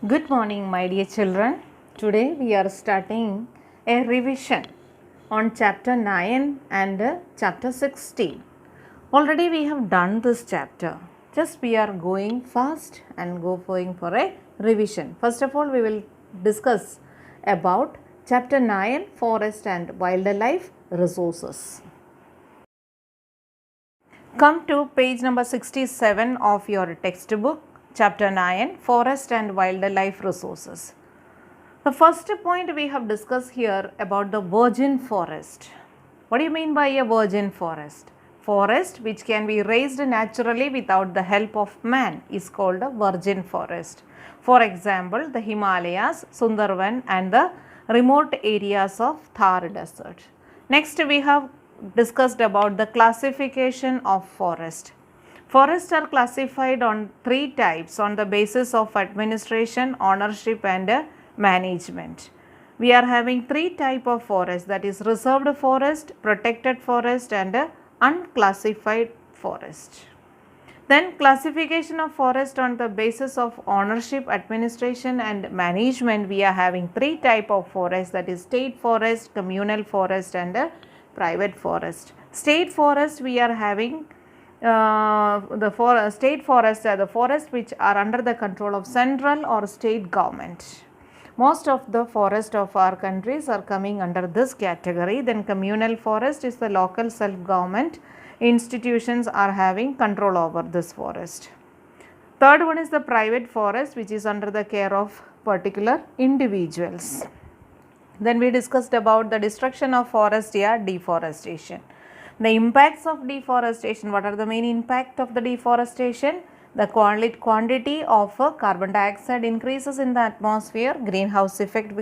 Good morning, my dear children. Today we are starting a revision on chapter 9 and chapter 16. Already we have done this chapter. Just we are going fast and going for a revision. First of all, we will discuss about chapter 9, forest and wildlife resources. Come to page number 67 of your textbook, chapter 9, forest and wildlife resources. The first point we have discussed here about the virgin forest. What do you mean by a virgin forest? Forest which can be raised naturally without the help of man is called a virgin forest. For example, the Himalayas, Sundarban and the remote areas of Thar desert. Next we have discussed about the classification of forest. Forests are classified on three types on the basis of administration, ownership and management. We are having three types of forest, that is reserved forest, protected forest and unclassified forest. Then classification of forest on the basis of ownership, administration and management, we are having three types of forest, that is state forest, communal forest and private forest. State forest we are having state forests are the forests which are under the control of central or state government. Most of the forests of our countries are coming under this category. Then communal forest is the local self-government institutions are having control over this forest. Third one is the private forest which is under the care of particular individuals. Then we discussed about the destruction of forest or deforestation. The impacts of deforestation, what are the main impact of the deforestation? The quantity of carbon dioxide increases in the atmosphere, greenhouse effect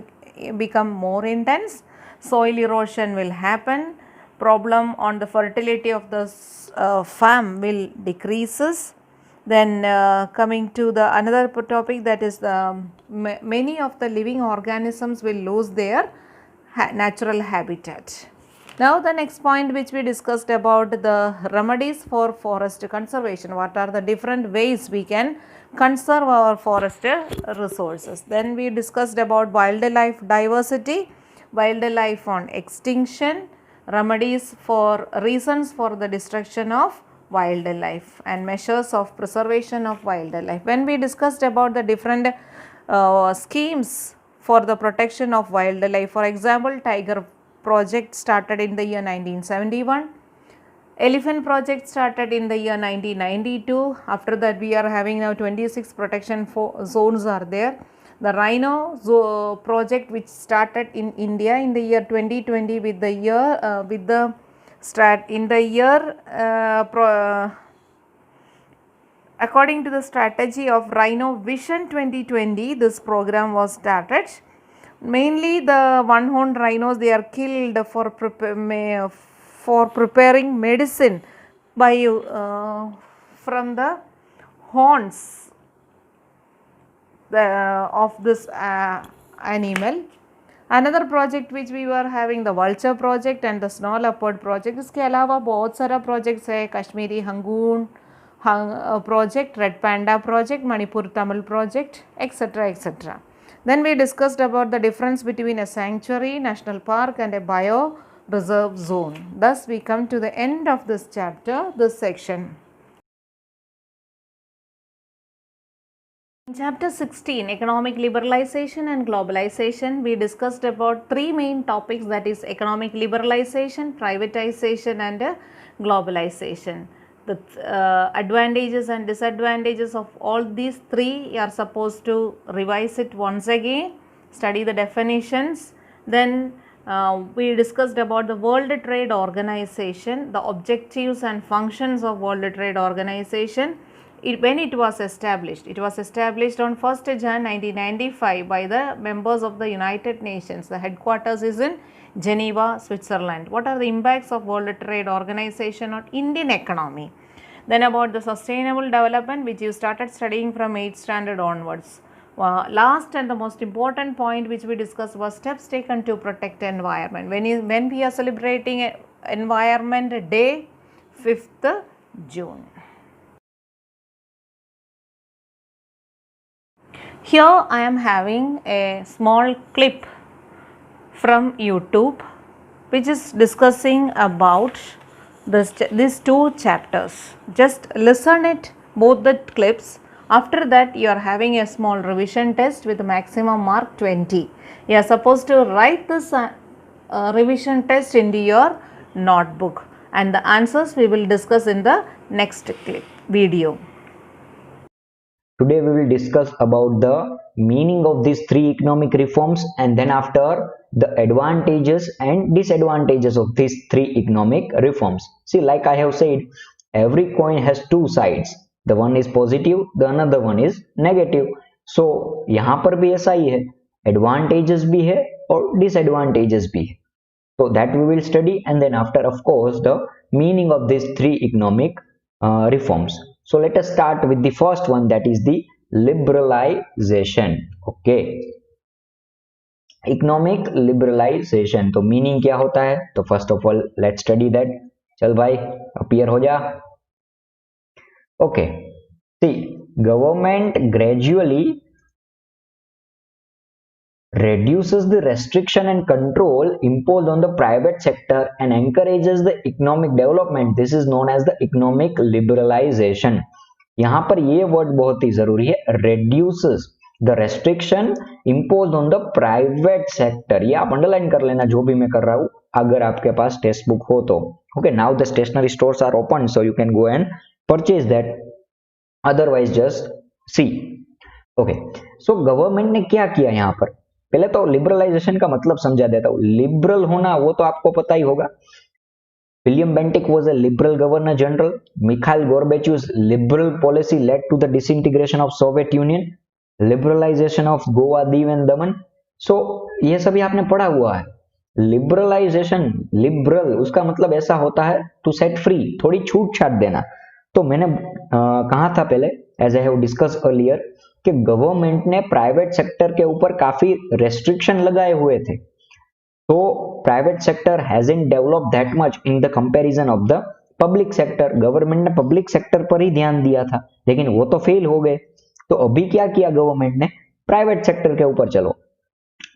become more intense, soil erosion will happen, problem on the fertility of the farm will decreases. Then coming to the another topic, that is the many of the living organisms will lose their natural habitat. Now the next point which we discussed about the remedies for forest conservation. What are the different ways we can conserve our forest resources? Then we discussed about wildlife diversity, wildlife on extinction, remedies for reasons for the destruction of wildlife and measures of preservation of wildlife. When we discussed about the different schemes for the protection of wildlife, for example, tiger project started in the year 1971, elephant project started in the year 1992. After that we are having now 26 protection zones are there. The rhino project which started in India in the year 2020 with the year according to the strategy of Rhino Vision 2020, this program was started. Mainly the one-horned rhinos, they are killed for preparing medicine by from the horns of this animal. Another project which we were having, the vulture project and the snow leopard project. इसके अलावा बहुत सारा projects है, Kashmiri हंगून project, red panda project, Manipur Tamil project, etc. etc. Then we discussed about the difference between a sanctuary, national park and a bio reserve zone. Thus we come to the end of this chapter, this section. In chapter 16, economic liberalization and globalization, we discussed about three main topics, that is economic liberalization, privatization and globalization. The advantages and disadvantages of all these three are supposed to revise it once again, study the definitions. Then we discussed about the World Trade Organization, the objectives and functions of World Trade Organization. When it was established on 1st Jan 1995 by the members of the United Nations. The headquarters is in Geneva, Switzerland. What are the impacts of World Trade Organization on Indian economy? Then about the sustainable development, which you started studying from 8th standard onwards. Last and the most important point which we discussed was steps taken to protect environment. When we are celebrating Environment Day, 5th June. Here I am having a small clip from YouTube which is discussing about these two chapters. Just listen it, both the clips. After that you are having a small revision test with maximum mark 20. You are supposed to write this revision test into your notebook, and the answers we will discuss in the next clip video. Today we will discuss about the meaning of these three economic reforms, and then after the advantages and disadvantages of these three economic reforms. See, like I have said, every coin has two sides. The one is positive, the another one is negative. So यहाँ पर भी ऐसा ही है, advantages भी है और disadvantages भी है. So that we will study, and then after, of course, the meaning of these three economic reforms. So let us start with the first one, that is the liberalization. Okay, economic liberalization, तो meaning क्या होता है? तो first of all let's study that. चल भाई appear हो जा. Okay, see, government gradually reduces the restriction and control imposed on the private sector and encourages the economic development. This is known as the economic liberalization. यहाँ पर ये word बहुत ही जरूरी है, reduces the restriction imposed on the private sector. ये आप underline कर लेना जो भी मैं कर रहा हूँ, अगर आपके पास टेक्स्ट बुक हो तो. Okay, now the stationery stores are open, so you can go and purchase that. Otherwise just see. Okay, so government ने क्या किया यहाँ पर? पहले तो लिबरलाइजेशन का मतलब समझा देता हूँ. लिबरल होना वो तो आपको पता ही होगा. William Bentinck was a liberal governor general. Mikhail Gorbachev's liberal policy led to the disintegration of Soviet Union, liberalization of Goa, Diu and Daman. So ये सभी आपने पढ़ा हुआ है. लिबरलाइजेशन, लिबरल उसका मतलब ऐसा होता है टू सेट फ्री, थोड़ी छूट छाट देना. तो मैंने कहा था पहले, as I have discussed earlier, कि गवर्नमेंट ने प्राइवेट सेक्टर के ऊपर काफी रेस्ट्रिक्शन लगाए हुए थे. तो private sector hasn't developed that much in the comparison of the public sector. Government ने पब्लिक सेक्टर पर ही ध्यान दिया था, लेकिन वो तो फेल हो गए. तो अभी क्या किया गवर्नमेंट ने? प्राइवेट सेक्टर के ऊपर चलो.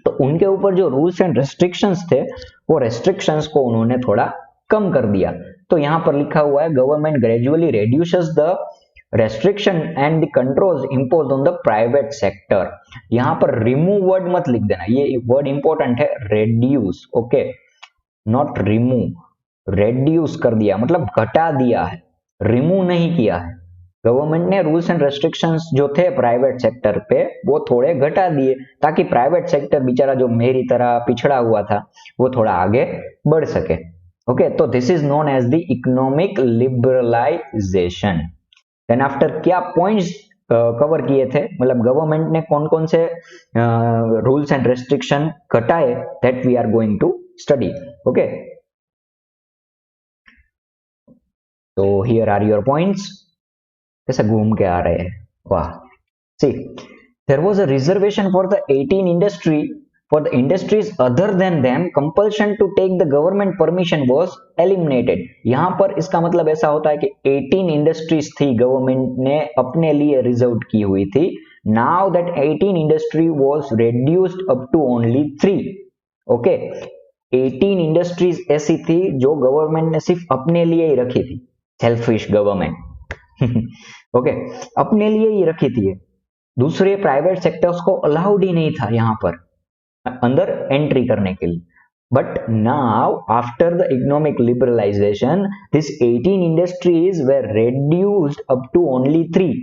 तो उनके ऊपर जो रूल्स एंड रेस्ट्रिक्शंस थे, वो रेस्ट्रिक्शंस को उन्होंने थोड़ा कम कर दिया. तो यहां पर लिखा हुआ है, government gradually reduces the restriction and the controls imposed on the private sector. यहां पर remove वर्ड मत लिख देना, ये वर्ड इंपॉर्टेंट है. reduce, okay, not remove. reduce कर दिया मतलब घटा दिया है, remove नहीं किया है. गवर्नमेंट ने रूल्स एंड रेस्ट्रिक्शंस जो थे प्राइवेट सेक्टर पे, वो थोड़े घटा दिए, ताकि प्राइवेट सेक्टर बेचारा जो मेरी तरह पिछड़ा हुआ था, वो थोड़ा आगे बढ़ सके. ओके, तो this is known as the economic liberalization. Then after क्या पॉइंट्स कवर किए थे, मतलब गवर्नमेंट ने कौन कौन से रूल्स एंड रेस्ट्रिक्शन घटाए, that we are going to study. Okay, तो हियर आर योर पॉइंट्स. कैसे घूम के आ रहे हैं, वाह. See, there was a reservation for the 18 industry. For the industries other than them, compulsion to take the government permission was eliminated. यहाँ पर इसका मतलब ऐसा होता है कि 18 इंडस्ट्रीज थी, गवर्नमेंट ने अपने लिए रिजर्व की हुई थी. Now that 18 industry was reduced up to only 3. Okay, 18 industries ऐसी थी जो गवर्नमेंट ने सिर्फ अपने लिए ही रखी थी. Selfish government. ओके, अपने लिए ही रखी थी. दूसरे प्राइवेट सेक्टर्स को अलाउड ही नहीं था यहाँ पर अंदर एंट्री करने के लिए. But now after the economic liberalization, this 18 industries were reduced up to only 3.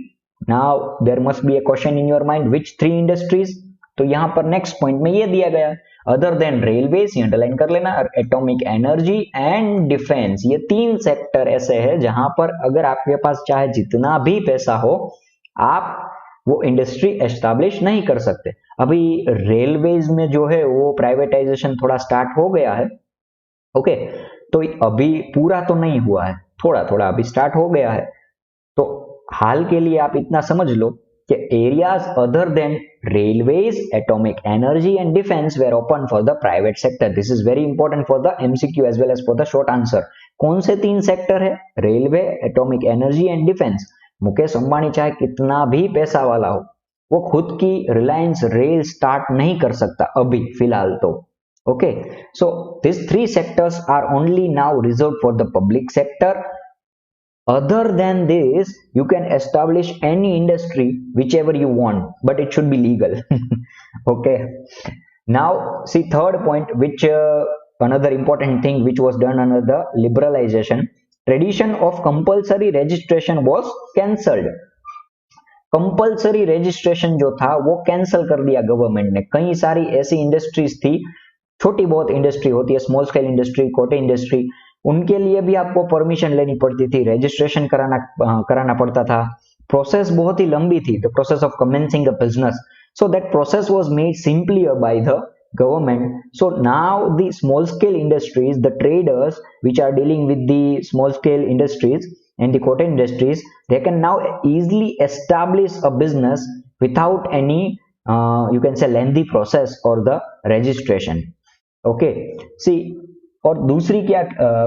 Now there must be a question in your mind, which 3 industries? तो यहां पर नेक्स्ट पॉइंट में ये दिया गया, अदर देन रेलवेज, अंडरलाइन कर लेना, एटॉमिक एनर्जी एंड डिफेंस. ये 3 सेक्टर ऐसे हैं जहां पर अगर आपके पास चाहे जितना भी पैसा हो, आप वो इंडस्ट्री एस्टैब्लिश नहीं कर सकते. अभी रेलवेज में जो है वो प्राइवेटाइजेशन थोड़ा स्टार्ट हो गया है. ओके, तो अभी पूरा तो नहीं हुआ है, थोड़ा थोड़ा अभी स्टार्ट हो गया है. तो हाल के लिए आप इतना समझ लो कि areas other than railways, atomic energy and defence were open for the private sector. This is very important for the MCQ as well as for the short answer. कौन से 3 सेक्टर है? Railway, atomic energy and defence. Mukesh Ambani चाहे कितना भी पैसा वाला हो, वो खुद की रिलायंस रेल स्टार्ट नहीं कर सकता अभी फिलहाल तो। Okay, so this three sectors are only now reserved for the public sector. Other than this, you can establish any industry whichever you want, but it should be legal. Okay, now see third point, which another important thing which was done under the liberalization, tradition of compulsory registration was cancelled. Compulsory registration जो था वो cancel कर दिया government ने. कई सारी ऐसी industries थी, छोटी बहुत इंडस्ट्री होती है, स्मॉल स्केल इंडस्ट्री, कोटे इंडस्ट्री, उनके लिए भी आपको परमिशन लेनी पड़ती थी, रजिस्ट्रेशन कराना पड़ता था. प्रोसेस बहुत ही लंबी थी, the process of commencing a business. So that process was made simplier by the government. So now the small scale industries, the traders which are dealing with the small scale industries and the cotton industries, they can now easily establish a business without any you can say lengthy process or the registration. Okay, see, और दूसरी क्या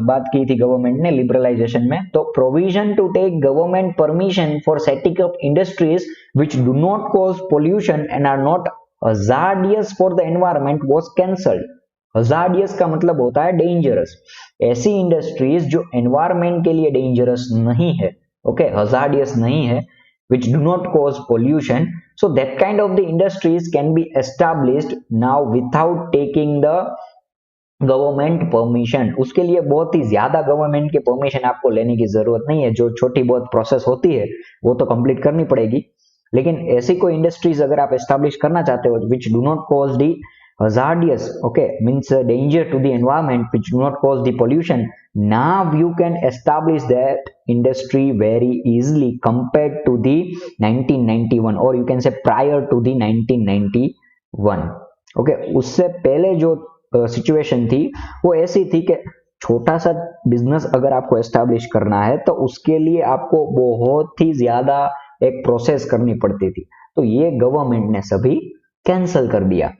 बात की थी government ने liberalization में, तो provision to take government permission for setting up industries which do not cause pollution and are not hazardous for the environment was cancelled. hazardous का मतलब होता है dangerous. ऐसी इंडस्ट्रीज जो एनवायरमेंट के लिए डेंजरस नहीं है, ओके, hazardous नहीं है, which do not cause pollution, so that kind of the industries can be established now without taking the government permission. उसके लिए बहुत ही ज्यादा गवर्नमेंट के परमिशन आपको लेने की जरूरत नहीं है. जो छोटी बहुत प्रोसेस होती है वो तो कंप्लीट करनी पड़ेगी, लेकिन ऐसी कोई इंडस्ट्रीज अगर आप एस्टैब्लिश करना चाहते हो विच do not cause the hazardous, okay, means danger to the environment, which do not cause the pollution, now you can establish that industry very easily compared to the 1991, or you can say prior to the 1991. okay, उससे पहले जो situation थी वो ऐसी थी कि छोटा सा बिजनेस अगर आपको एस्टैब्लिश करना है तो उसके लिए आपको बहुत ही ज्यादा एक प्रोसेस करनी पड़ती थी. तो ये गवर्नमेंट ने सभी कैंसिल कर दिया.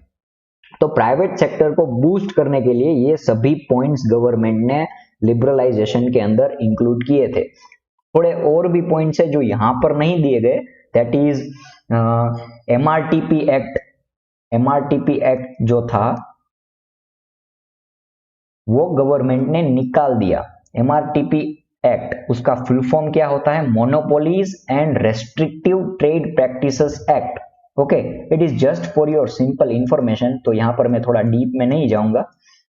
तो प्राइवेट सेक्टर को बूस्ट करने के लिए ये सभी पॉइंट्स गवर्नमेंट ने लिबरलाइजेशन के अंदर इंक्लूड किए थे. थोड़े और भी पॉइंट्स है जो यहां पर नहीं दिए गए, that is MRTP act. MRTP act जो था वो गवर्नमेंट ने निकाल दिया. एमआरटीपी एक्ट, उसका फुल फॉर्म क्या होता है? Monopolies and restrictive trade practices act. Okay, it is just for your simple information, तो यहां पर मैं थोड़ा डीप में नहीं जाऊंगा.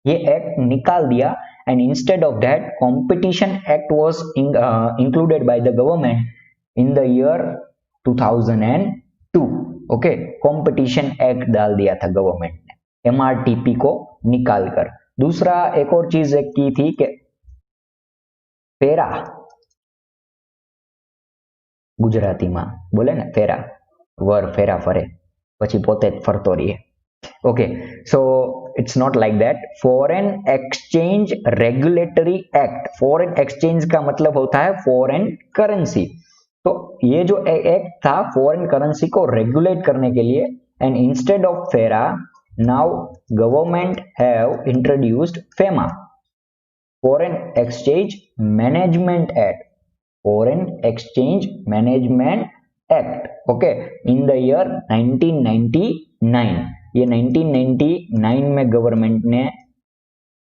ये एक्ट निकाल दिया and instead of that competition act was included by the government in the year 2002. Okay, competition act डाल दिया था गवर्नमेंट ने एमआरटीपी को निकालकर. दूसरा एक और चीज की थी कि फेरा, ગુજરાતીમાં બોલે ને ફેરા, વર ફેરા ફરે પછી પોતે જ ફરતો રહીએ. Okay, so it's not like that. Foreign exchange regulatory act. Foreign exchange का मतलब होता है फॉरेन करेंसी. तो ये जो एक्ट था फॉरेन करेंसी को रेगुलेट करने के लिए, एंड इंस्टेड ऑफ फेरा now government have introduced FEMA, Foreign Exchange Management Act. Foreign Exchange Management Act. Okay, in the year 1999. ये 1999 में गवर्नमेंट ने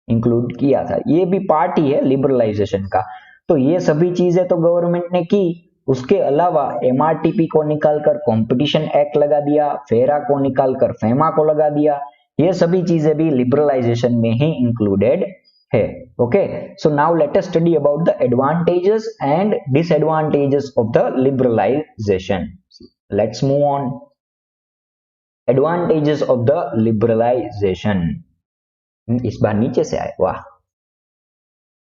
इंक्लूड किया था. ये भी पार्ट ही है लिबरलाइजेशन का. तो ये सभी चीजें तो गवर्नमेंट ने की. उसके अलावा एमआरटीपी को निकालकर कॉम्पिटिशन एक्ट लगा दिया, फेरा को निकालकर फेमा को लगा दिया. ये सभी चीजें भी लिबरलाइजेशन में ही इंक्लूडेड है. Okay, so now let us study about the advantages and disadvantages of the liberalization. Let's move on. Advantages of the liberalization. इस बार नीचे से आए, वाह.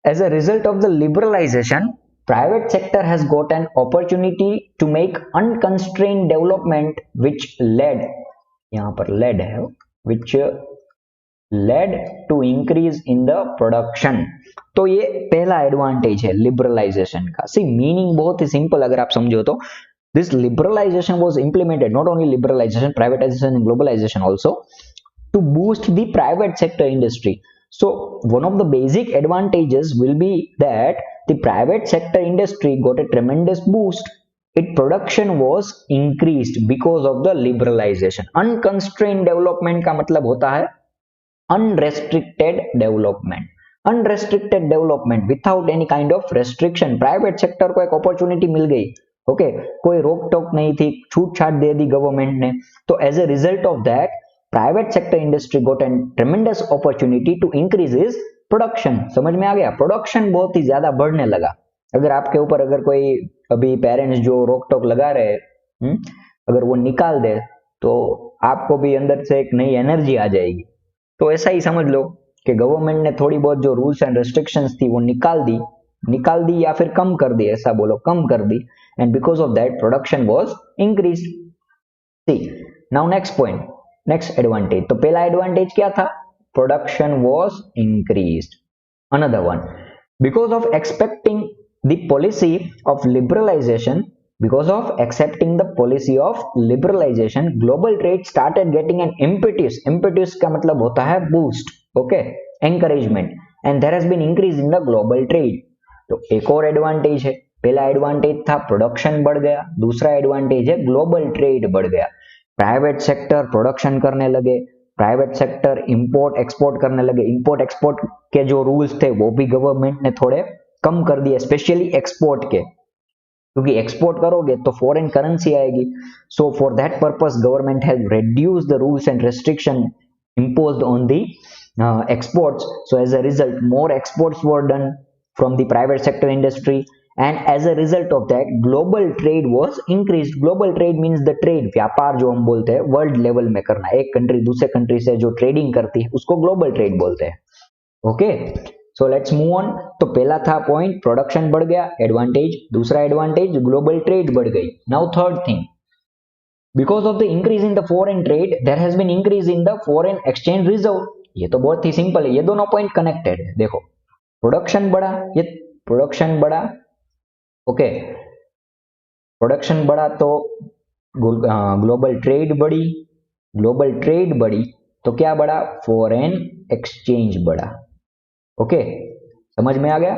As a result of the liberalization, private sector has got an opportunity to make unconstrained development which led, यहाँ पर led है, which led to increase in the production. तो ये पहला एडवांटेज है लिबरलाइजेशन का. सी मीनिंग बहुत ही सिंपल अगर आप समझो तो, this liberalization was implemented, not only liberalization, privatization and globalization also, to boost the private sector industry. So one of the basic advantages will be that the private sector industry got a tremendous boost its production was increased because of the liberalization. Unconstrained development का मतलब होता है unrestricted development. Unrestricted development without any kind of restriction. Private sector को एक opportunity मिल गई, okay, कोई रोक टोक नहीं थी, छूट छाट दे दी गवर्नमेंट ने, तो as a result of that private sector industry got an tremendous opportunity to increase is production. समझ में आ गया? प्रोडक्शन बहुत ही ज्यादा बढ़ने लगा. अगर आपके ऊपर अगर कोई अभी पेरेंट्स जो रोक टोक लगा रहे अगर वो निकाल दे तो आपको भी अंदर से एक नई एनर्जी आ जाएगी. तो ऐसा ही समझ लो कि गवर्नमेंट ने थोड़ी बहुत जो रूल्स एंड रेस्ट्रिक्शंस थी वो निकाल दी या फिर कम कर दी, ऐसा बोलो, कम कर दी, and because of that production was increased. See now next point, next advantage. तो पहला एडवांटेज क्या था? Production was increased. Another one, because of expecting the policy of liberalization, because of accepting the policy of liberalization, global trade started getting an impetus. Impetus का मतलब होता है boost, okay, encouragement, and there has been increase in the global trade. तो एक और advantage है. पहला advantage था प्रोडक्शन बढ़ गया, दूसरा एडवांटेज है ग्लोबल ट्रेड बढ़ गया. प्राइवेट सेक्टर प्रोडक्शन करने लगे, प्राइवेट सेक्टर इंपोर्ट एक्सपोर्ट करने लगे. इंपोर्ट एक्सपोर्ट के जो रूल्स थे वो भी गवर्नमेंट ने थोड़े कम कर दिए, स्पेशली एक्सपोर्ट के, क्योंकि एक्सपोर्ट करोगे तो फॉरेन करेंसी आएगी. So for that purpose government has reduced the rules and restriction imposed on the exports. So as a result, more exports were done from the private sector industry, and as a result of that, global trade was increased. Global trade means the trade, व्यापार जो हम बोलते हैं world level में करना, एक country दूसरे country से जो ट्रेडिंग करती है उसको ग्लोबल ट्रेड बोलते हैं. Okay, so let's move on. तो पहला था पॉइंट प्रोडक्शन बढ़ गया, एडवांटेज. दूसरा एडवांटेज ग्लोबल ट्रेड बढ़ गई. Now third thing, because of the increase in the foreign trade there has been increase in the foreign exchange reserve. ये तो बहुत ही सिंपल है, ये दोनों पॉइंट कनेक्टेड है. देखो, प्रोडक्शन बढ़ा, ये प्रोडक्शन बढ़ा, ओके, प्रोडक्शन बढ़ा तो ग्लोबल ट्रेड बढ़ी, ग्लोबल ट्रेड बढ़ी तो क्या बढ़ा? फॉरेन एक्सचेंज बढ़ा. ओके, समझ में आ गया?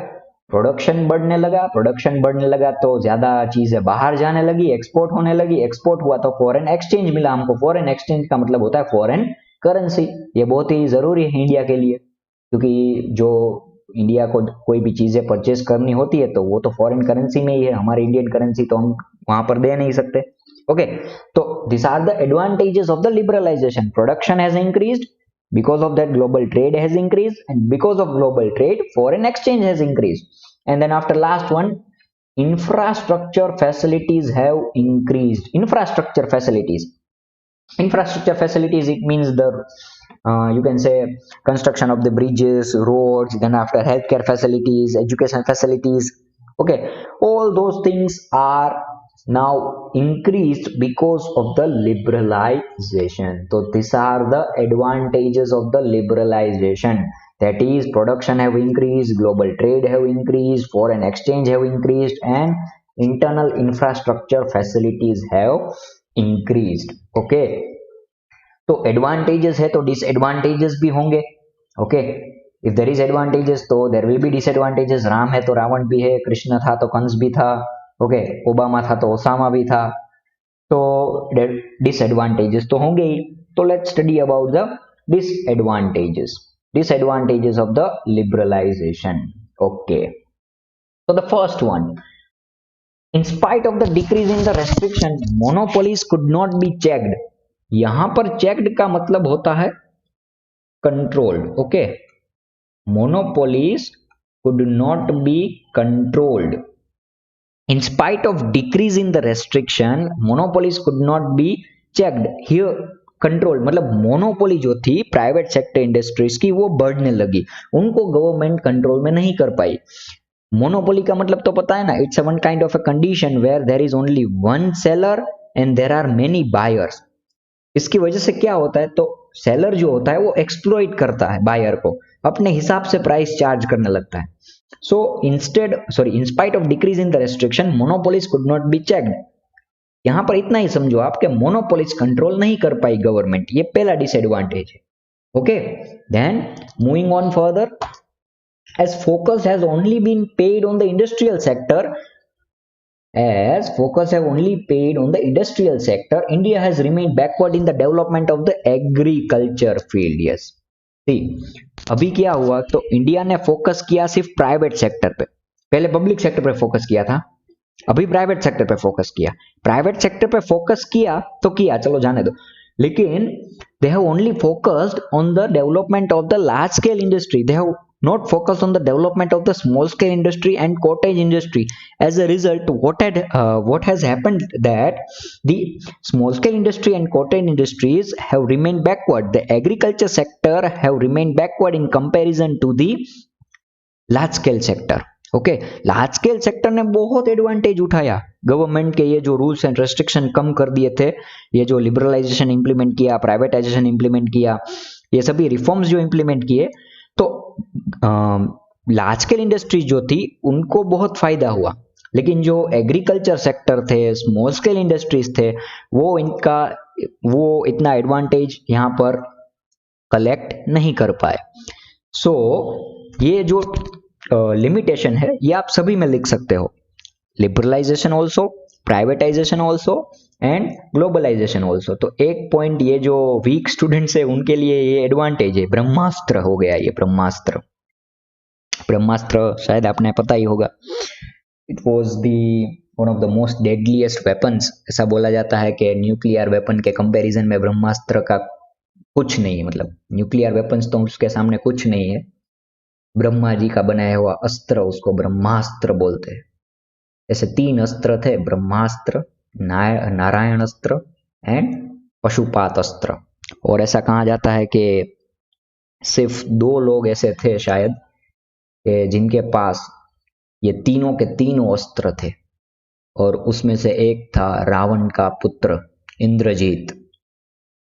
प्रोडक्शन बढ़ने लगा, प्रोडक्शन बढ़ने लगा तो ज्यादा चीजें बाहर जाने लगी, एक्सपोर्ट होने लगी, एक्सपोर्ट हुआ तो फॉरेन एक्सचेंज मिला हमको. फॉरेन एक्सचेंज का मतलब होता है फॉरेन करेंसी. ये बहुत ही जरूरी है इंडिया के लिए, क्योंकि जो इंडिया को कोई भी चीजें परचेज करनी होती है तो वो तो फॉरेन करेंसी में ही है. हमारी इंडियन करेंसी तो हम वहां पर दे नहीं सकते. ओके, तो this are the advantages of the liberalization. Production has increased, because of that global trade has increased, and because of global trade foreign exchange has increased. And then after last one, infrastructure facilities have increased. Infrastructure facilities, it means the you can say construction of the bridges, roads, then after healthcare facilities, education facilities, okay, all those things are now increased because of the liberalization. So these are the advantages of the liberalization. That is, production have increased, global trade have increased, foreign exchange have increased, and internal infrastructure facilities have increased. Okay, तो advantages है तो disadvantages भी होंगे. Okay, if there is advantages तो there will be disadvantages. Ram है तो रावण भी है, कृष्ण था तो कंस भी था, ओके, ओबामा था तो ओसामा भी था. तो डिसएडवांटेजेस तो होंगे ही. तो let's study about the disadvantages of the liberalization. Okay, so the first one, in spite of the decrease in the restriction, monopolies could not be checked. यहां पर checked का मतलब होता है controlled. Okay, monopolies could not be controlled. In spite of decrease in the restriction, monopolies could not be checked. Here controlled मतलब monopoly जो थी private sector industries की वो बढ़ने लगी, उनको गवर्नमेंट कंट्रोल में नहीं कर पाई. मोनोपोली का मतलब तो पता है ना, it's one kind of a condition where there is only one seller and there are many buyers. इसकी वजह से क्या होता है, तो सेलर जो होता है वो एक्सप्लॉइट करता है बायर को, अपने हिसाब से प्राइस चार्ज करने लगता है. So in spite of decrease in the restriction, monopolies could not be checked. यहां पर इतना ही समझो आप कि मोनोपोलीज कंट्रोल नहीं कर पाई गवर्नमेंट. ये पहला डिसएडवांटेज है. Okay, then moving on further, as focus has only been paid on the industrial sector, As focus have only paid on the industrial sector, India has remained backward in the development of the agriculture field. Yes, see, अभी क्या हुआ, तो India ने focus किया सिर्फ private sector पे, पहले public sector पे फोकस किया था, अभी प्राइवेट सेक्टर पे फोकस किया। प्राइवेट सेक्टर पे फोकस किया तो किया, चलो जाने दो, लेकिन they have only focused on the development of the large scale industry, they have not focused on the development of the small scale industry and cottage industry. As a result, what has happened that the small scale industry and cottage industries have remained backward, the agriculture sector have remained backward in comparison to the large scale sector. Okay, large scale sector ने बहुत advantage उठाया government के, ये जो rules and restriction कम कर दिए थे, ये जो लिबरलाइजेशन इंप्लीमेंट किया, प्राइवेटाइजेशन इंप्लीमेंट किया, ये सभी रिफॉर्म्स जो इंप्लीमेंट किए, तो लार्ज स्केल इंडस्ट्रीज जो थी उनको बहुत फायदा हुआ, लेकिन जो एग्रीकल्चर सेक्टर थे, स्मॉल स्केल इंडस्ट्रीज थे, वो इतना एडवांटेज यहाँ पर कलेक्ट नहीं कर पाए। सो ये जो लिमिटेशन है ये आप सभी में लिख सकते हो, liberalization also, privatization also and globalization also. तो एक पॉइंट, ये जो वीक स्टूडेंट्स है उनके लिए ये एडवांटेज है, ब्रह्मास्त्र हो गया ये, ब्रह्मास्त्र। ब्रह्मास्त्र शायद आपने पता ही होगा, it was the one of the most deadliest weapons. ऐसा बोला जाता है कि न्यूक्लियर वेपन के कंपैरिजन में ब्रह्मास्त्र का कुछ नहीं है, मतलब न्यूक्लियर वेपन्स तो उसके सामने कुछ नहीं है, ब्रह्मा जी का बनाया हुआ अस्त्र उसको ब्रह्मास्त्र बोलते हैं। ऐसे 3 अस्त्र थे, ब्रह्मास्त्र, नारायण अस्त्र एंड पशुपात अस्त्र। और ऐसा कहा जाता है कि सिर्फ 2 लोग ऐसे थे शायद कि जिनके पास ये तीनों के तीनों अस्त्र थे, और उसमें से एक था रावण का पुत्र इंद्रजीत।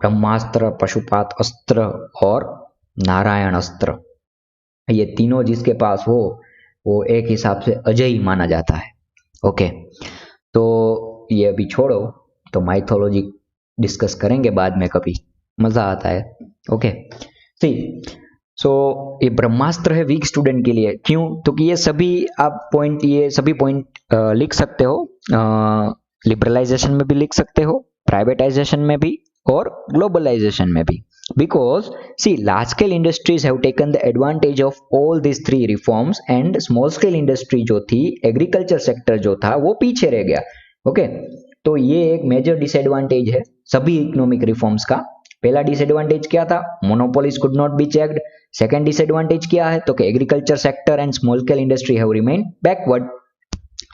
ब्रह्मास्त्र, पशुपात अस्त्र और नारायण अस्त्र, ये तीनों जिसके पास हो वो एक हिसाब से अजय माना जाता है। ओके, तो ये अभी छोड़ो, तो माइथोलॉजी डिस्कस करेंगे बाद में कभी, मजा आता है। ओके, सी, सो ये ब्रह्मास्त्र है वीक स्टूडेंट के लिए, क्यों? तो कि ये सभी पॉइंट लिख सकते हो, लिबरलाइजेशन में भी लिख सकते हो, प्राइवेटाइजेशन में भी और ग्लोबलाइजेशन में भी। Because see, large scale industries have taken the advantage of all these 3 reforms and small scale industry जो थी, एग्रीकल्चर सेक्टर जो था वो पीछे रह गया। ओके, तो ये एक मेजर डिसएडवांटेज है सभी इकोनॉमिक रिफॉर्म्स का। पहला डिसएडवांटेज क्या था? Monopolies could not be checked. Second disadvantage क्या है? तो कि agriculture sector and small scale industry have remained backward.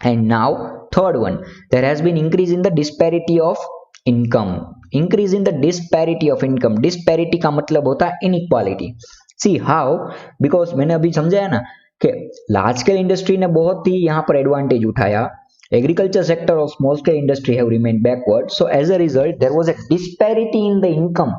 And now third one, there has been increase in the disparity of income, increase in the disparity of income. Disparity का मतलब होता है inequality. See how? Because मैंने अभी समझाया ना कि large scale industry ने बहुत ही यहाँ पर एडवांटेज उठाया, एग्रीकल्चर सेक्टर और small scale industry have remained backward, so as a result there was a disparity in the income.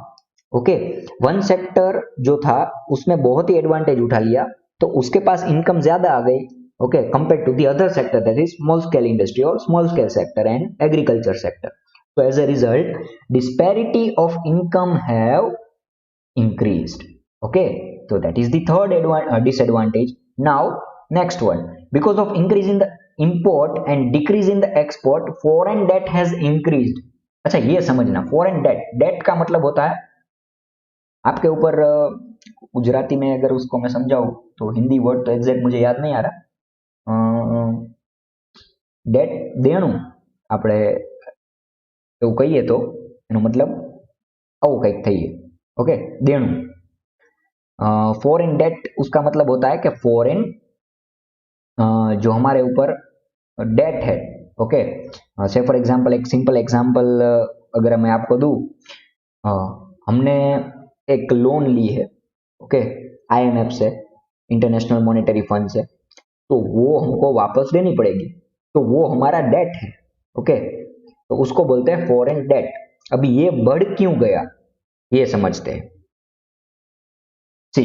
Okay, one sector जो था उसने बहुत ही एडवांटेज उठा लिया, तो उसके पास इनकम ज्यादा आ गई, okay, compare to the other sector, that is small scale industry और small scale sector and agriculture sector. So as a result, disparity of income have increased. Okay, so that is the third disadvantage. Now, next one, because of increase in the import and decrease in the export, foreign debt has increased. अच्छा, ये समझना, foreign debt, debt का मतलब होता है आपके ऊपर, गुजराती में अगर उसको मैं समझाऊं तो हिंदी वर्ड तो एग्जैक्ट मुझे याद नहीं आ रहा, डेट देणु આપણે એવું કહીએ તો એનો મતલબ આવું કંઈક થઈએ। ओके, देणु। फॉरेन डेट उसका मतलब होता है कि फॉरेन जो हमारे ऊपर डेट है, ओके, से फॉर एग्जांपल एक सिंपल एग्जांपल अगर मैं आपको दूं, हमने एक लोन ली है, ओके, आईएमएफ से, इंटरनेशनल मॉनेटरी फंड से, तो वो हमको वापस देनी पड़ेगी, तो वो हमारा डेट है। ओके, तो उसको बोलते हैं फॉरेन डेट। अभी ये बढ़ क्यों गया ये समझते हैं। सी,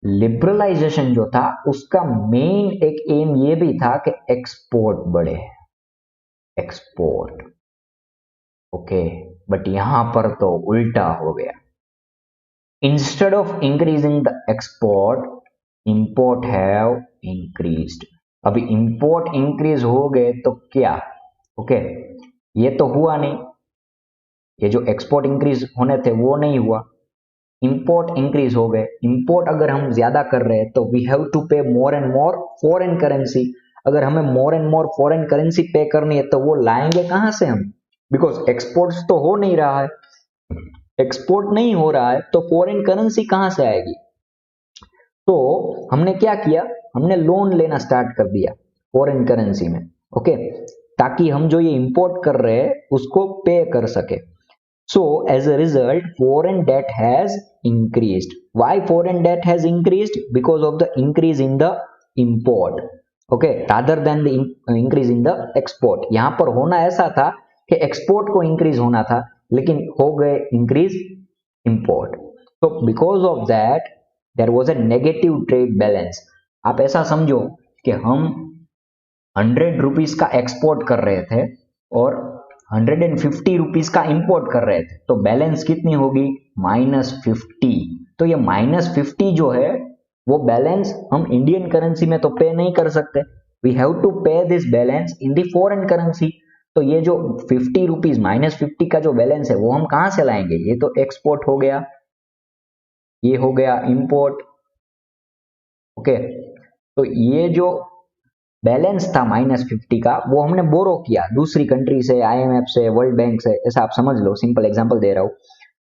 लिबरलाइजेशन जो था उसका मेन एक एम ये भी था कि एक्सपोर्ट बढ़े, एक्सपोर्ट। ओके, बट यहां पर तो उल्टा हो गया, instead of increasing the export, import have increased. अभी इंपोर्ट इंक्रीज हो गए तो क्या, ओके ये तो हुआ नहीं, ये जो एक्सपोर्ट इंक्रीज होने थे वो नहीं हुआ, इंपोर्ट इंक्रीज हो गए। इंपोर्ट अगर हम ज्यादा कर रहे हैं तो वी हैव टू पे more and more foreign currency. अगर हमें more and more foreign currency पे करनी है तो वो लाएंगे कहां से हम, बिकॉज एक्सपोर्ट्स तो हो नहीं रहा है, एक्सपोर्ट नहीं हो रहा है तो फॉरेन करेंसी कहां से आएगी। तो हमने क्या किया, हमने लोन लेना स्टार्ट कर दिया फॉरेन करेंसी में, ओके ताकि हम जो ये इंपोर्ट कर रहे हैं उसको पे कर सके। So as a result, foreign debt has increased. Why foreign debt has increased? Because of the increase in the import. Okay, rather than the increase in the export. यहाँ पर होना ऐसा था कि export को increase होना था, लेकिन हो गए increase import. So because of that, there was a negative trade balance. आप ऐसा समझो कि हम 100 रुपीज का एक्सपोर्ट कर रहे थे और 150 रुपीज का इंपोर्ट कर रहे थे, तो बैलेंस कितनी होगी, -50। तो ये -50 जो है वो बैलेंस हम इंडियन करेंसी में तो पे नहीं कर सकते, वी हैव टू पे this balance in the foreign currency. तो ये जो 50 रुपीज -50 का जो बैलेंस है वो हम कहां से लाएंगे, ये तो एक्सपोर्ट हो गया, ये हो गया इंपोर्ट, ओके तो ये जो बैलेंस था -50 का वो हमने बोरो किया दूसरी कंट्री से, आईएमएफ से, वर्ल्ड बैंक से, ऐसा आप समझ लो, सिंपल एग्जांपल दे रहा हूं।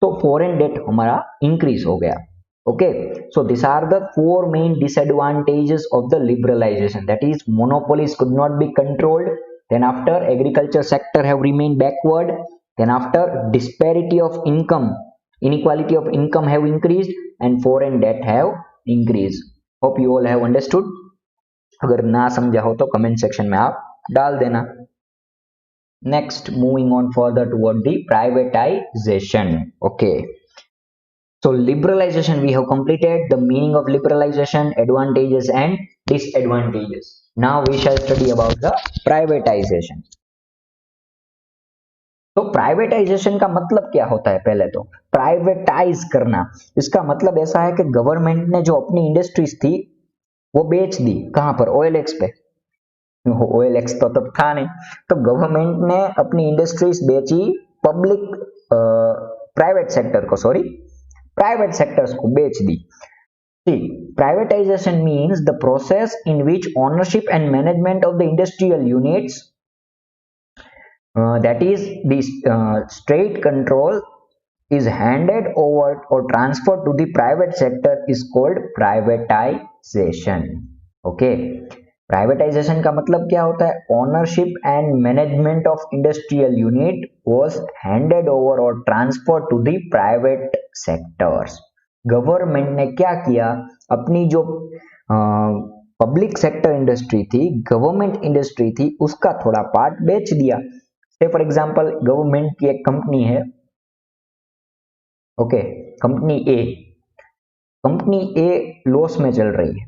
तो फॉरेन डेट हमारा इंक्रीज हो गया, okay so this are the 4 main disadvantages of the liberalization, that is monopolies could not be controlled, then after agriculture sector have remained backward, then after disparity of income, inequality of income have increased and foreign debt have increased. Hope you all have understood. अगर ना समझा हो तो comment section में आप डाल देना। Next moving on further toward the privatisation, okay so liberalization we have completed the meaning of liberalization, advantages and disadvantages. Now we shall study about the privatization. तो प्राइवेटाइजेशन का मतलब क्या होता है, पहले तो प्राइवेटाइज करना, इसका मतलब ऐसा है कि गवर्नमेंट ने जो अपनी इंडस्ट्रीज थी वो बेच दी, कहां पर, OLX पे, OLX तो तब था नहीं, तो गवर्नमेंट ने अपनी इंडस्ट्रीज बेची पब्लिक प्राइवेट सेक्टर को, सॉरी प्राइवेट सेक्टर्स को बेच दी। Privatization means the process in which ownership and management of the industrial units that is the state control is handed over or transferred to the private sector is called privatization. Okay, privatization का मतलब क्या होता है, ownership and management of industrial unit was handed over or transferred to the private sectors. Government ने क्या किया, अपनी जो पब्लिक सेक्टर इंडस्ट्री थी, गवर्नमेंट इंडस्ट्री थी, उसका थोड़ा पार्ट बेच दिया। फॉर एग्जाम्पल गवर्नमेंट की एक कंपनी है, ओके कंपनी ए लॉस में चल रही है,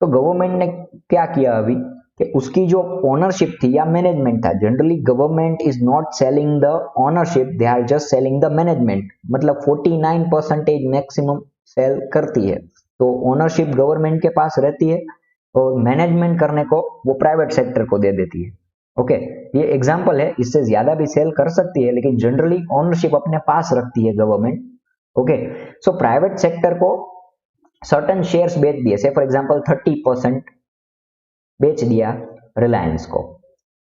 तो गवर्नमेंट ने क्या किया अभी कि उसकी जो ओनरशिप थी या मैनेजमेंट था, generally government is not selling the ownership, they are just selling the management, मतलब 49% मैक्सिमम सेल करती है, तो ओनरशिप गवर्नमेंट के पास रहती है और मैनेजमेंट करने को वो प्राइवेट सेक्टर को दे देती है। ओके ये एग्जांपल है, इससे ज्यादा भी सेल कर सकती है, लेकिन जनरली ओनरशिप अपने पास रखती है government. Okay so private sector को सर्टेन शेयर्स बेच दिए, से फॉर एग्जांपल 30% बेच दिया रिलायंस को।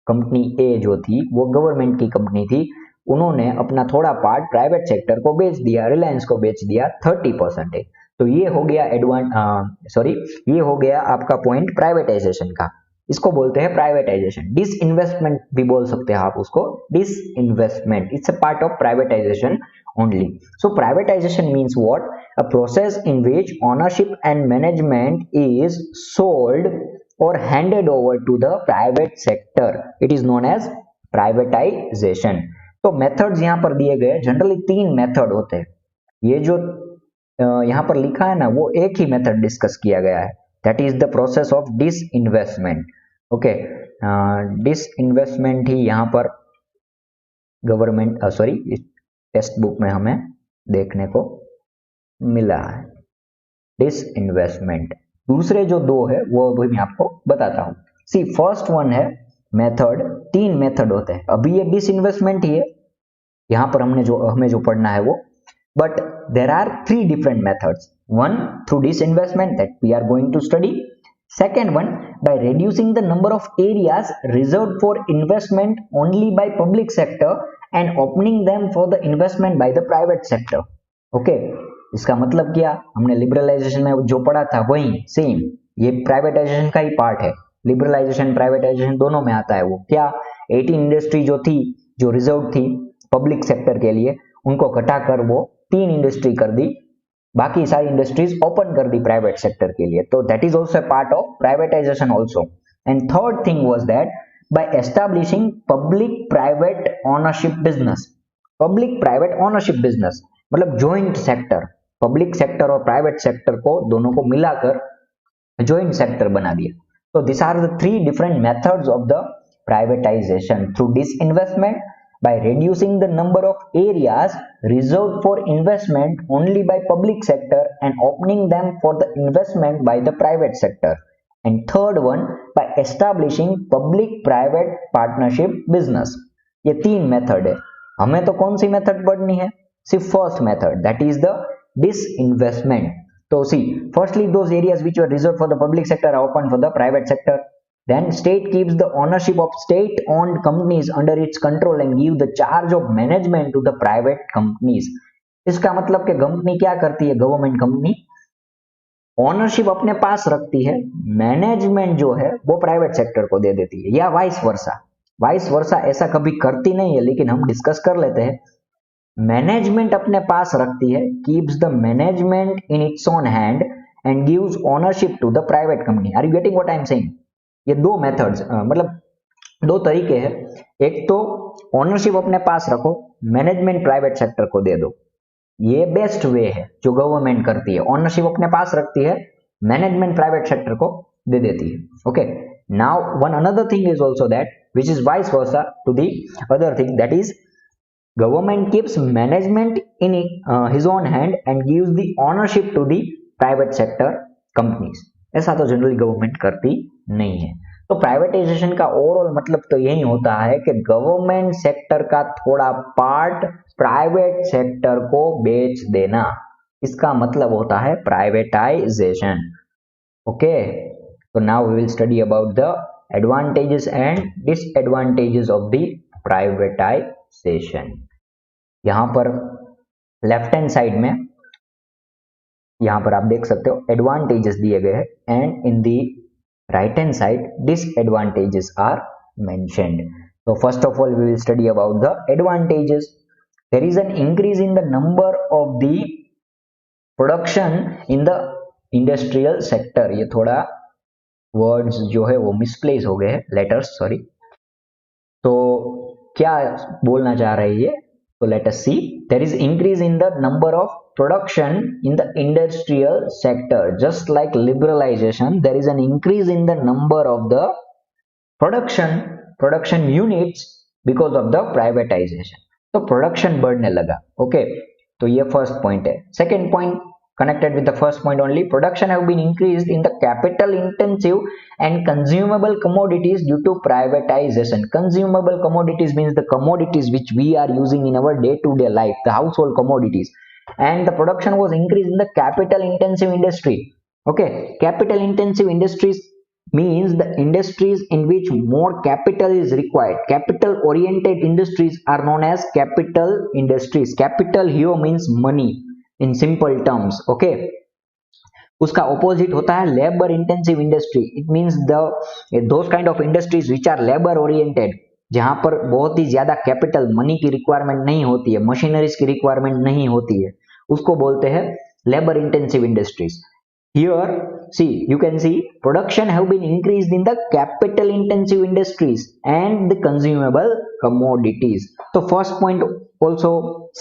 कंपनी ए जो थी वो गवर्नमेंट की कंपनी थी, उन्होंने अपना थोड़ा पार्ट प्राइवेट सेक्टर को बेच दिया, रिलायंस को बेच दिया 30%। तो ये हो गया ये हो गया आपका पॉइंट प्राइवेटाइजेशन का, इसको बोलते हैं प्राइवेटाइजेशन। डिसइन्वेस्टमेंट भी बोल सकते हैं आप उसको, disinvestment it's a part of privatisation only. So privatization means what? A process in which ownership and management is sold or handed over to the private sector. It is known as privatization. तो methods यहाँ पर दिए गए, generally 3 method होते हैं। ये जो यहाँ पर लिखा है ना, वो एक ही मेथड डिस्कस किया गया है, that is the process of disinvestment. Okay disinvestment ही यहाँ पर गवर्नमेंट टेक्स्ट बुक में हमें देखने को मिला है, डिसइन्वेस्टमेंट। दूसरे जो 2 है वो भी मैं आपको बताता हूं। सी फर्स्ट वन है मेथड, 3 मेथड होते हैं, अभी ये डिसइन्वेस्टमेंट ही है यहां पर हमें जो पढ़ना है वो, but there are 3 different methods, one through disinvestment that we are going to study, second one by reducing the number of areas reserved for investment only by public sector and opening them for the investment by the private sector. Okay इसका मतलब क्या, हमने liberalisation में जो पढ़ा था वही same, ये प्राइवेटाइजेशन का ही पार्ट है, लिबरलाइजेशन प्राइवेटाइजेशन दोनों में आता है। वो क्या, 18 इंडस्ट्री जो थी, जो रिजर्व थी पब्लिक सेक्टर के लिए, उनको घटाकर वो 3 इंडस्ट्री कर दी, बाकी सारी इंडस्ट्रीज ओपन कर दी प्राइवेट सेक्टर के लिए, तो that is also part of privatization also. And third thing was that by establishing public private ownership business, public private ownership business मतलब जॉइंट सेक्टर, पब्लिक सेक्टर और private sector को दोनों को मिलाकर जॉइंट सेक्टर बना दिया। तो this are the 3 different methods of the privatization, through disinvestment, by reducing the number of areas reserved for investment only by public sector and opening them for the investment by the private sector, and third one by establishing public private partnership business। ये 3 method है, हमें तो कौन सी method पढ़नी है, सिर्फ first method, that is the disinvestment. तो सी firstly those areas which were reserved for the public sector are open for the private sector, then state keeps the ownership of state owned companies under its control and give the charge of management to the private companies। इसका मतलब कि company क्या करती है, government company ownership अपने पास रखती है, मैनेजमेंट जो है वो प्राइवेट सेक्टर को दे देती है, या वाइस वर्सा। वाइस वर्सा ऐसा कभी करती नहीं है, लेकिन हम डिस्कस कर लेते हैं। मैनेजमेंट अपने पास रखती है, keeps the management in its own hand and gives ownership to the private company. Are you getting what I am saying? ये 2 मेथड्स मतलब 2 तरीके हैं, एक तो ओनरशिप अपने पास रखो, मैनेजमेंट प्राइवेट सेक्टर को दे दो, ये बेस्ट वे है जो गवर्नमेंट करती है, ओनरशिप अपने पास रखती है, मैनेजमेंट प्राइवेट सेक्टर को दे देती है। Okay, now one another thing is also that which is vice versa to the other thing, that is government keeps management in his own hand and gives the ownership to the private sector companies. ऐसा तो generally government करती नहीं है। तो privatisation का overall मतलब तो यही होता है कि गवर्नमेंट सेक्टर का थोड़ा पार्ट प्राइवेट सेक्टर को बेच देना, इसका मतलब होता है प्राइवेटाइजेशन। ओके, तो now we will study about the advantages and disadvantages of the privatization. यहां पर लेफ्ट हैंड साइड में यहां पर आप देख सकते हो एडवांटेजेस दिए गए हैं, and in the right hand side disadvantages are mentioned. So first of all we will study about the advantages. There is an increase in the number of the production in the industrial sector। ये थोड़ा words जो है वो misplace हो गए हैं, letters sorry। तो क्या बोलना चाह रही है, तो let us see। There is increase in the number of production in the industrial sector, just like liberalization there is an increase in the number of the production units because of the privatization। तो production बढ़ने लगा। Okay, तो ये first point है। Second point connected with the first point only, production have been increased in the capital intensive and consumable commodities due to privatization। Consumable commodities means the commodities which we are using in our day to day life, the household commodities, and the production was increased in the capital intensive industry। Okay, capital intensive industries means the industries in which more capital is required। Capital oriented industries are known as capital industries। Capital here means money in simple terms। okay, उसका opposite होता है labor intensive industry। it means those kind of industries which are labor oriented, जहां पर बहुत ही ज्यादा capital money की requirement नहीं होती है, मशीनरीज की रिक्वायरमेंट नहीं होती है, उसको बोलते हैं labour intensive industries. Here see you can see production have been increased in the capital intensive industries and the consumable commodities। तो first point also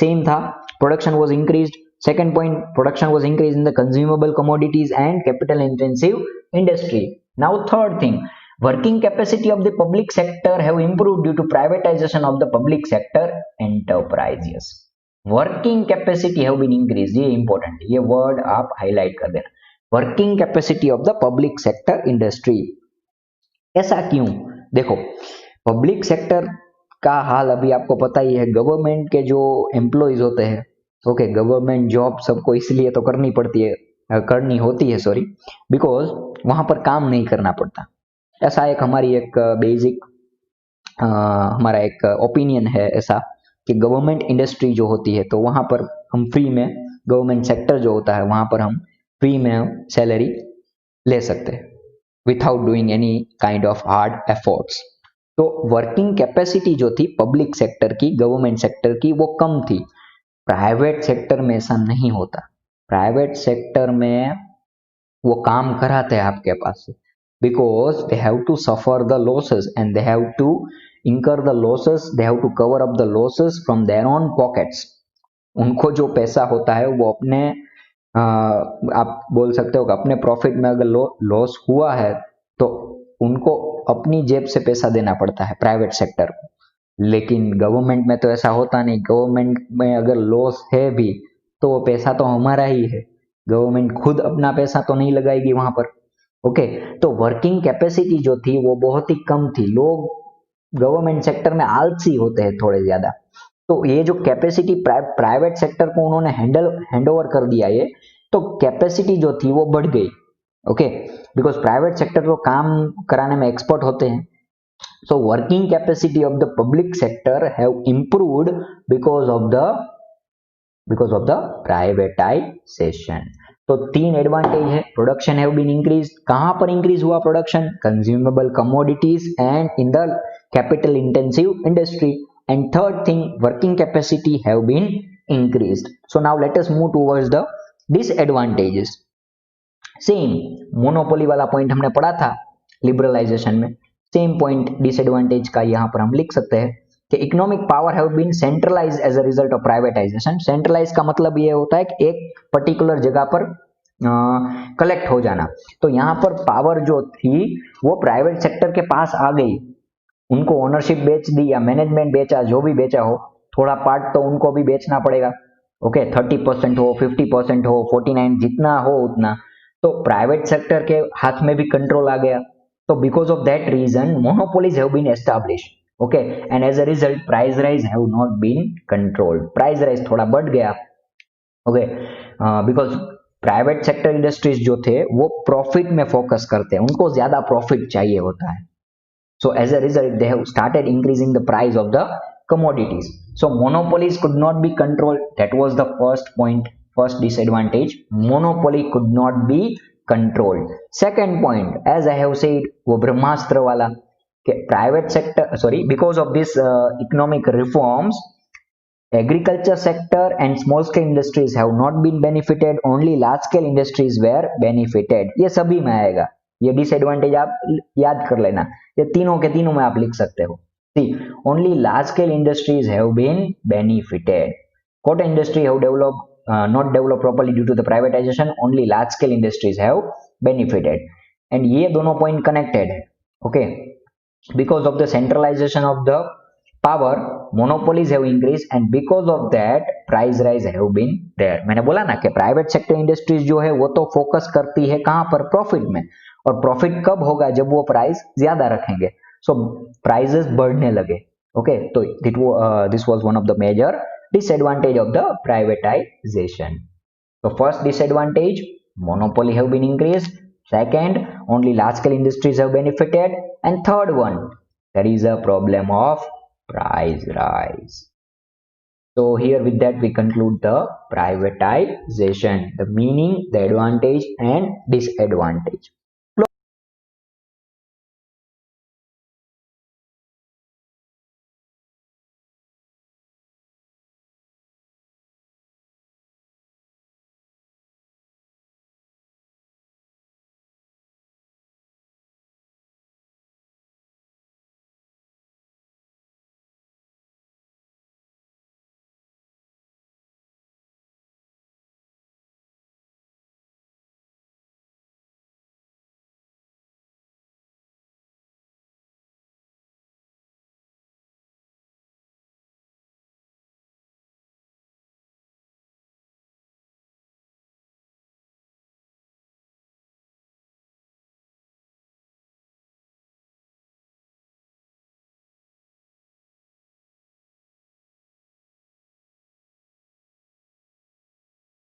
same था, production was increased। Second point, production was increased in the consumable commodities and capital intensive industry। Now third thing, working capacity of the public sector have improved due to privatization of the public sector enterprises। working capacity have been increased, ये important, ये word आप highlight कर देना, working capacity of the public sector industry। ऐसा क्यों? देखो, public sector का हाल अभी आपको पता ही है। गवर्नमेंट के जो एम्प्लॉइज होते हैं, ओके, गवर्नमेंट जॉब सबको इसलिए तो करनी पड़ती है, करनी होती है, सॉरी, बिकॉज वहां पर काम नहीं करना पड़ता। ऐसा एक हमारी एक बेसिक हमारा एक ओपिनियन है ऐसा कि गवर्नमेंट इंडस्ट्री जो होती है तो वहां पर हम फ्री में, गवर्नमेंट सेक्टर जो होता है वहां पर हम फ्री में सैलरी ले सकते हैं without doing any kind of hard efforts. तो वर्किंग कैपेसिटी जो थी पब्लिक सेक्टर की, गवर्नमेंट सेक्टर की, वो कम थी। प्राइवेट सेक्टर में ऐसा नहीं होता। प्राइवेट सेक्टर में वो काम कराते हैं आपके पास से, because they have to suffer the losses and they have to incur the losses, they have to cover up the losses from their own pockets. उनको जो पैसा होता है वो अपने आप बोल सकते हो कि अपने प्रॉफिट में अगर लॉस हुआ है तो उनको अपनी जेब से पैसा देना पड़ता है प्राइवेट सेक्टर को। लेकिन गवर्नमेंट में तो ऐसा होता नहीं। गवर्नमेंट में अगर लॉस है भी तो वो पैसा तो हमारा ही है, गवर्नमेंट खुद अपना पैसा तो नहीं लगाएगी वहां पर। ओके, तो वर्किंग कैपेसिटी जो थी वो बहुत ही कम थी। लोग गवर्नमेंट सेक्टर में आलसी होते हैं थोड़े ज्यादा। तो ये जो कैपेसिटी प्राइवेट सेक्टर को उन्होंने हैंड ओवर कर दिया ये, तो कैपेसिटी जो थी वो बढ़ गई। ओके, बिकॉज प्राइवेट सेक्टर को काम कराने में एक्सपर्ट होते हैं। so working capacity of the public sector have improved because of the privatization। तो तीन एडवांटेज है। Production have been increase. कहां पर इंक्रीज हुआ production? Consumable commodities and in the capital intensive industry. And third thing, working capacity have been increased. So now let us move towards the disadvantages. Same monopoly वाला point हमने पढ़ा था liberalisation में, same point disadvantage का यहां पर हम लिख सकते हैं कि economic power have been centralized as a result of privatization. Centralize का मतलब ये होता है कि एक पर्टिकुलर जगह पर कलेक्ट हो जाना। तो यहां पर पावर जो थी वो प्राइवेट सेक्टर के पास आ गई। उनको ओनरशिप बेच दी या मैनेजमेंट बेचा, जो भी बेचा हो, थोड़ा पार्ट तो उनको भी बेचना पड़ेगा। ओके, 30% हो, 50% हो, 49, जितना हो उतना। तो प्राइवेट सेक्टर के हाथ में भी कंट्रोल आ गया। तो because of that reason monopolies have been established. Okay, and as a result price rise have not been controlled. Price rise थोड़ा बढ़ गया। Okay, because private sector industries जो थे वो प्रॉफिट में फोकस करते हैं, उनको ज्यादा प्रॉफिट चाहिए होता है। So as a result, they have started increasing the price of the commodities. So monopolies could not be controlled. That was the first point, first disadvantage. Monopoly could not be controlled. Second point, as I have said, वो ब्रह्मास्त्र वाला कि private sector, sorry, because of this economic reforms, agriculture sector and small scale industries have not been benefited. Only large scale industries were benefited. ये सभी में आएगा। ये disadvantage आप याद कर लेना, ये तीनों के तीनों में आप लिख सकते हो। See, only large scale industries have been benefited. Cotton industry have develop not develop properly due to the privatization. Only large scale industries have benefited. And ये दोनों पॉइंट कनेक्टेड है। Okay, because of the centralization of the power, monopolies have increased and because of that price rise have been there। मैंने बोला ना कि private sector industries जो है वो तो फोकस करती है कहां पर? प्रॉफिट में। और प्रॉफिट कब होगा? जब वो प्राइस ज्यादा रखेंगे। सो प्राइसेस बढ़ने लगे। ओके, तो this was one of the major disadvantage of the privatization. So first disadvantage, monopoly have been increased. Second, only large scale industries have benefited. And third one, there is a problem of price rise. So here with that we conclude the privatization, the meaning, the advantage and disadvantage.